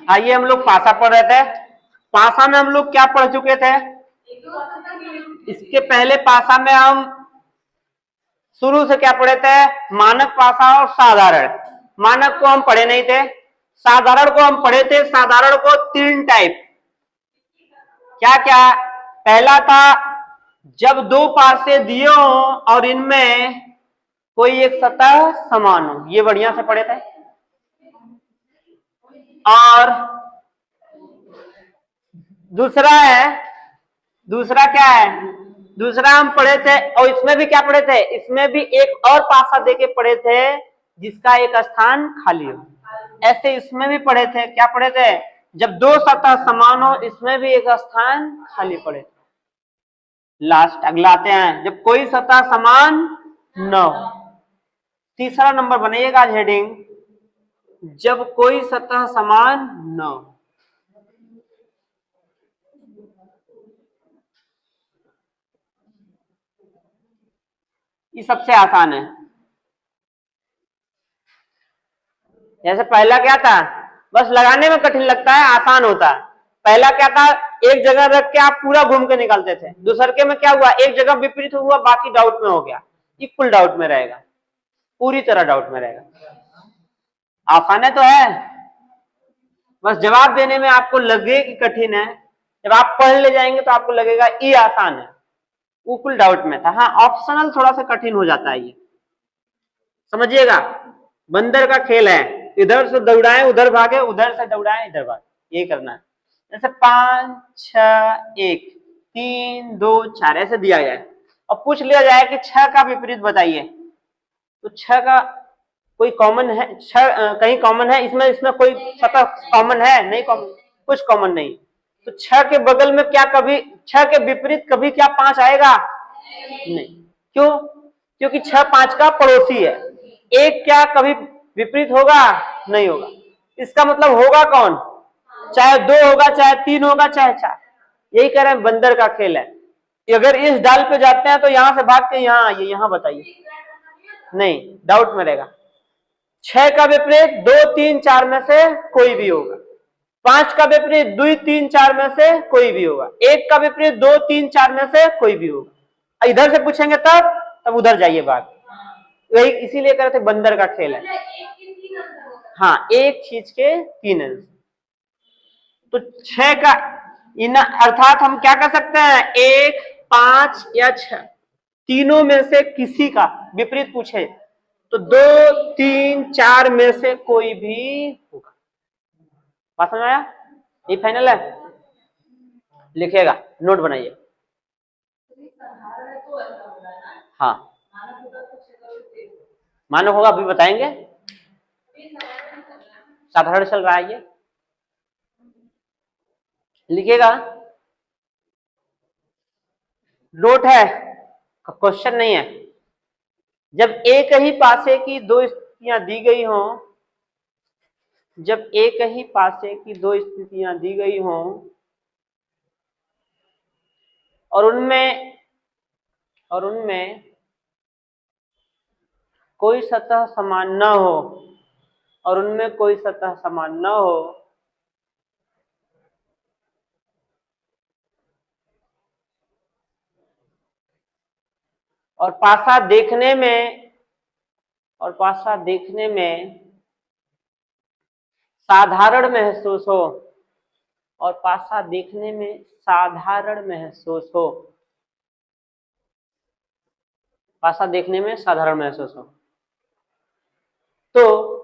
आइए हम लोग पासा पढ़ रहे थे। पासा में हम लोग क्या पढ़ चुके थे? इसके पहले पासा में हम शुरू से क्या पढ़े थे? मानक पासा और साधारण। मानक को हम पढ़े नहीं थे, साधारण को हम पढ़े थे। साधारण को 3 टाइप, क्या क्या? पहला था जब 2 पासे दिए हो और इनमें कोई एक सतह समान हो, ये बढ़िया से पढ़े थे। और दूसरा क्या है? दूसरा हम पढ़े थे, और इसमें भी क्या पढ़े थे? इसमें भी एक और पासा देके पढ़े थे जिसका एक स्थान खाली हो। ऐसे इसमें भी पढ़े थे, क्या पढ़े थे? जब 2 सतह समान हो, इसमें भी एक स्थान खाली पड़े। लास्ट अगला आते हैं, जब कोई सतह समान न हो। तीसरा नंबर बनेगा आज हेडिंग, जब कोई सतह समान न हो। ये सबसे आसान है। जैसे पहला क्या था? बस लगाने में कठिन लगता है, आसान होता है। पहला क्या था? एक जगह रख के आप पूरा घूम के निकालते थे। दूसरे में क्या हुआ? एक जगह विपरीत हुआ, बाकी डाउट में हो गया। इक्वल डाउट में रहेगा, पूरी तरह डाउट में रहेगा। आसान है तो है, बस जवाब देने में आपको लगे कि कठिन है। जब आप पढ़ ले जाएंगे तो आपको लगेगा ये आसान है। वो फुल डाउट में था। हाँ, ऑप्शनल थोड़ा सा कठिन हो जाता है ये, समझिएगा। बंदर का खेल है, इधर से दौड़ाएं उधर भागे, उधर से दौड़ाएं इधर भागे, ये करना है। जैसे 5 6 1 3 2 4 ऐसे दिया जाए और पूछ लिया जाए कि 6 का विपरीत बताइए, तो 6 का कोई कॉमन है? 6 कहीं कॉमन है इसमें कोई सतह कॉमन है? नहीं, कॉमन, कुछ कॉमन नहीं। तो 6 के बगल में क्या कभी 6 के विपरीत कभी क्या 5 आएगा? नहीं। क्यों? क्योंकि 6 5 का पड़ोसी है। एक क्या कभी विपरीत होगा? नहीं होगा। इसका मतलब होगा कौन? चाहे 2 होगा, चाहे 3 होगा, चाहे 4। यही कह रहे हैं बंदर का खेल है। अगर इस डाल पे जाते हैं तो यहां से भाग के यहां आइए, यहां बताइए, नहीं, डाउट में रहेगा। 6 का विपरीत 2 3 4 में से कोई भी होगा। 5 का विपरीत 2 3 4 में से कोई भी होगा। 1 का विपरीत 2 3 4 में से कोई भी होगा। इधर से पूछेंगे तब उधर जाइए बात। वही इसीलिए कह रहे थे बंदर का खेल है। हाँ, एक चीज के 3 अंश। तो 6 का इन अर्थात हम क्या कर सकते हैं? 1 5 या 6 तीनों में से किसी का विपरीत पूछे तो 2 3 4 में से कोई भी होगा। बात समझ आया? ये फाइनल है, लिखिएगा, नोट बनाइए। हाँ, मानक होगा, अभी बताएंगे। साधारण चल रहा है, ये लिखिएगा, नोट है, क्वेश्चन नहीं है। जब एक ही पासे की 2 स्थितियां दी गई हों, जब एक ही पासे की 2 स्थितियां दी गई हों और उनमें कोई सतह समान न हो, और उनमें कोई सतह समान न हो, और पासा देखने में साधारण महसूस हो, और पासा देखने में साधारण महसूस हो, पासा देखने में साधारण महसूस हो, तो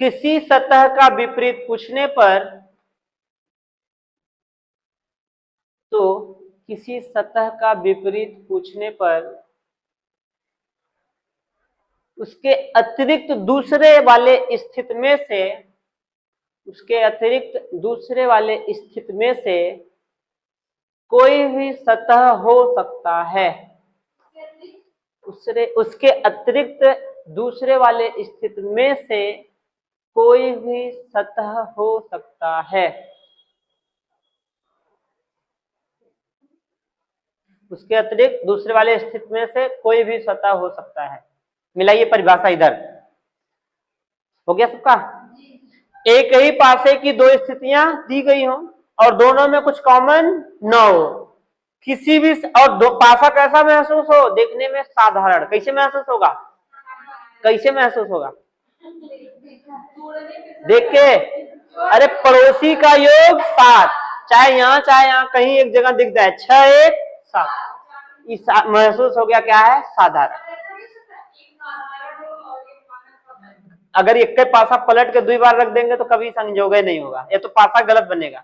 किसी सतह का विपरीत पूछने पर किसी सतह का विपरीत पूछने पर उसके अतिरिक्त दूसरे वाले स्थिति में से कोई भी सतह हो सकता है। उसके अतिरिक्त दूसरे वाले स्थिति में से कोई भी सतह हो सकता है। उसके अतिरिक्त दूसरे वाले स्थिति में से कोई भी सतह हो सकता है। मिलाइए परिभाषा इधर। हो गया सबका? एक ही पासे की दो स्थितियां दी गई हो और दोनों में कुछ कॉमन न हो, किसी भी, और दो पासा कैसा महसूस हो? देखने में साधारण। कैसे महसूस होगा? कैसे महसूस होगा? देख के, अरे पड़ोसी का योग 7, चाहे यहाँ कहीं एक जगह दिख जाए 6 1 7, महसूस हो गया क्या है? साधारण। अगर एक के पासा पलट के 2 बार रख देंगे तो कभी संयोग ही नहीं होगा, ये तो पासा गलत बनेगा।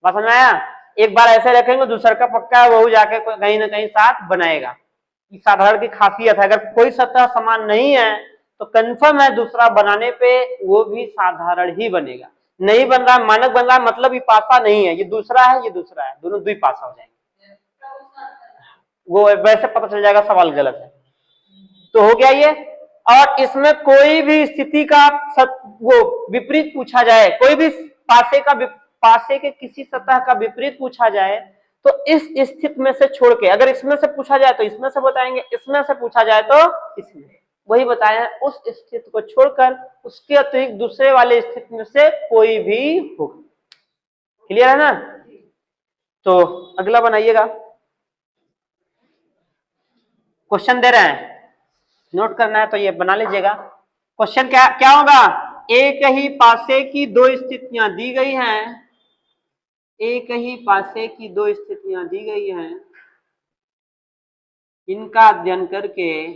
बात समझ में आया? एक बार ऐसे रखेंगे, दूसरा का पक्का है, वो जाके कहीं ना कहीं 7 बनाएगा। साधारण की खासियत है। अगर कोई सतह समान नहीं है तो कंफर्म है दूसरा बनाने पे वो भी साधारण ही बनेगा। नहीं बन रहा, मानक बन रहा, मतलब ये पासा नहीं है, ये दूसरा है, ये दूसरा है, दोनों द्विपासा हो जाएंगे। वो वैसे पता चल जाएगा सवाल गलत है। तो हो गया ये। और इसमें कोई भी स्थिति का वो विपरीत पूछा जाए, कोई भी पासे के किसी सतह का विपरीत पूछा जाए तो इस स्थिति में से छोड़ के, अगर इसमें से पूछा जाए तो इसमें से बताएंगे, इसमें से पूछा जाए तो इसमें, वही बताया है। उस स्थिति को छोड़कर उसके अतिरिक्त दूसरे वाले स्थिति में से कोई भी होगा। क्लियर है ना? तो अगला बनाइएगा। क्वेश्चन दे रहे हैं, नोट करना है तो ये बना लीजिएगा। क्वेश्चन क्या क्या होगा? एक ही पासे की दो स्थितियां दी गई हैं, एक ही पासे की दो स्थितियां दी गई हैं, इनका अध्ययन करके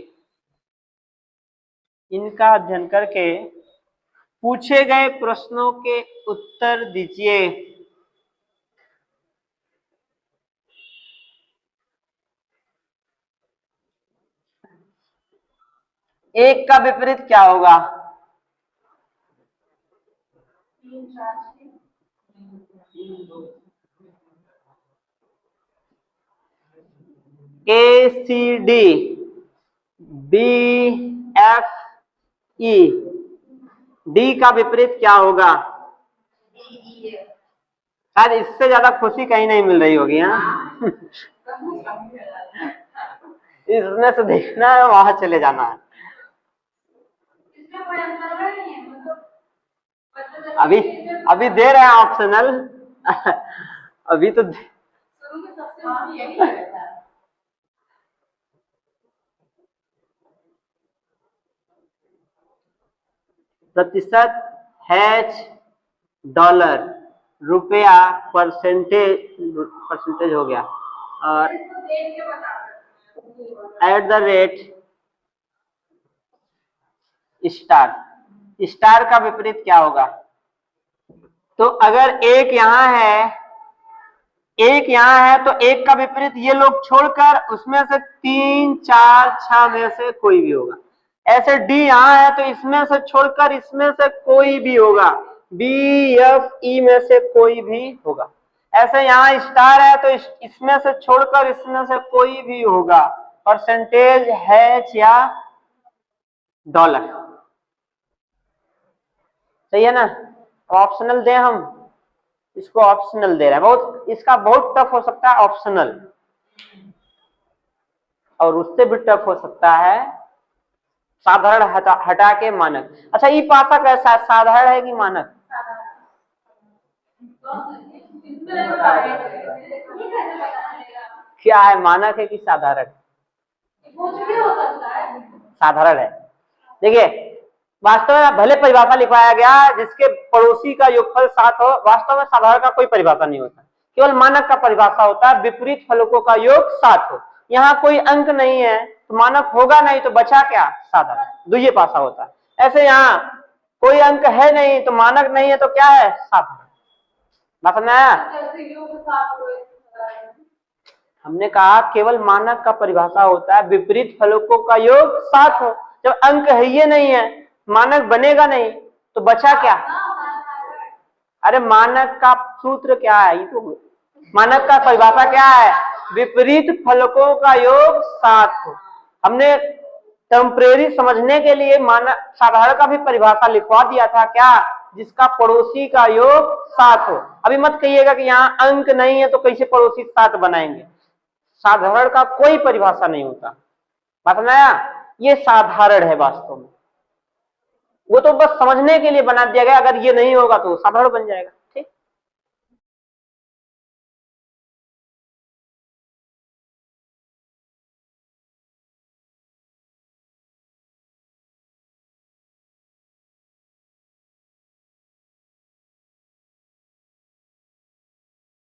पूछे गए प्रश्नों के उत्तर दीजिए। एक का विपरीत क्या होगा? ACD BFE, डी का विपरीत क्या होगा? शायद इससे ज्यादा खुशी कहीं नहीं मिल रही होगी। हाँ इसमें से देखना है, वहां चले जाना है। अभी दे रहे हैं ऑप्शनल अभी तो प्रतिशत H डॉलर, रुपया परसेंटेज हो गया, और एट द रेट स्टार का विपरीत क्या होगा? तो अगर एक यहाँ है, एक यहाँ है, तो एक का विपरीत ये लोग छोड़कर उसमें से 3 4 6 में से कोई भी होगा। ऐसे डी यहाँ है तो इसमें से छोड़कर इसमें से कोई भी होगा, BFE में से कोई भी होगा। ऐसे यहाँ स्टार है तो इसमें से छोड़कर इसमें से कोई भी होगा, परसेंटेज H या डॉलर। सही है ना? ऑप्शनल दे, हम इसको ऑप्शनल दे रहे हैं। बहुत, इसका बहुत टफ हो सकता है ऑप्शनल, और उससे भी टफ हो सकता है साधारण हटा के मानक। अच्छा, ये पासा कैसा, साधारण है कि मानक? क्या है, मानक है कि साधारण? साधारण है। देखिए, वास्तव में भले परिभाषा लिखवाया गया जिसके पड़ोसी का योगफल 7 हो, वास्तव में साधारण का कोई परिभाषा नहीं होता, केवल मानक का परिभाषा होता है विपरीत फलकों का योग 7 हो। यहाँ कोई अंक नहीं है तो मानक होगा नहीं, तो बचा क्या? साधारण, द्वितीय पासा होता है। ऐसे यहाँ कोई अंक है नहीं तो मानक नहीं है, तो क्या है? साधारण। बात समझ में आया? हमने कहा केवल मानक का परिभाषा होता है विपरीत फलकों का योग 7 हो। जब अंक है ये नहीं है, मानक बनेगा नहीं, तो बचा क्या? अरे मानक का सूत्र क्या है? ये तो मानक का परिभाषा क्या है? विपरीत फलकों का योग 7 हो। हमने टेम्परेरी समझने के लिए मानक साधारण का भी परिभाषा लिखवा दिया था, क्या? जिसका पड़ोसी का योग 7 हो। अभी मत कहिएगा कि यहाँ अंक नहीं है तो कैसे पड़ोसी 7 बनाएंगे। साधारण का कोई परिभाषा नहीं होता। बात समझ आया? ये साधारण है वास्तव में। वो तो बस समझने के लिए बना दिया गया, अगर ये नहीं होगा तो साधारण बन जाएगा।